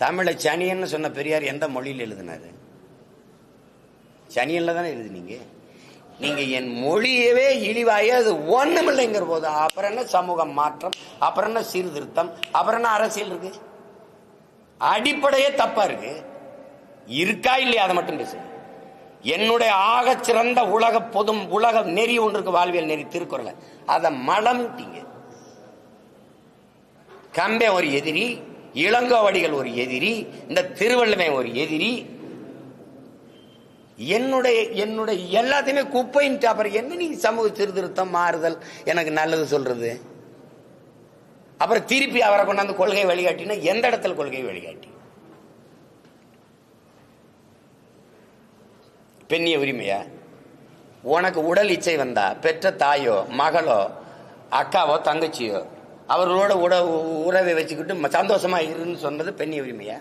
தமிழை சனியன்னு சொன்ன பெரியார் எந்த மொழியில் எழுதினாரு? சனியன்ல தானே எழுதினீங்க. நீங்க என் மொழியவே இழிவாய அது ஒண்ணுமில்லைங்கிற போது அப்புறம் என்ன சமூக மாற்றம், அப்புறம் என்ன சீர்திருத்தம், அப்புறம் என்ன அரசியல் இருக்கு? அடிப்படையே தப்பா இருக்கு. இருக்கா இல்லையா அதை மட்டும் பேசு. என்னுடைய ஆக சிறந்த உலக நெறி ஒன்று இருக்கு, வாழ்வியல் நெறி, திருக்குறளை. அதை மலம்ட்டீங்க. கம்பே ஒரு எதிரி, இளங்கோவடிகள் ஒரு எதிரி, இந்த திருவள்ளுவன் ஒரு எதிரி. என்னுடைய எல்லாத்தையுமே குப்பைன்ட்டு அப்புறம் என்ன நீ சமூக சீர்திருத்தம் மாறுதல் எனக்கு நல்லது சொல்றது? அப்புறம் திருப்பி அவரை கொண்டாந்து கொள்கை வழிகாட்டினா எந்த இடத்துல கொள்கை வழிகாட்டி? பெண்ணிய உரிமையா? உனக்கு உடல் இச்சை வந்தா பெற்ற தாயோ மகளோ அக்காவோ தங்கச்சியோ அவர்களோட உறவை வச்சுக்கிட்டு சந்தோஷமா இருன்னு சொன்னது பெண்ணிய உரிமையா?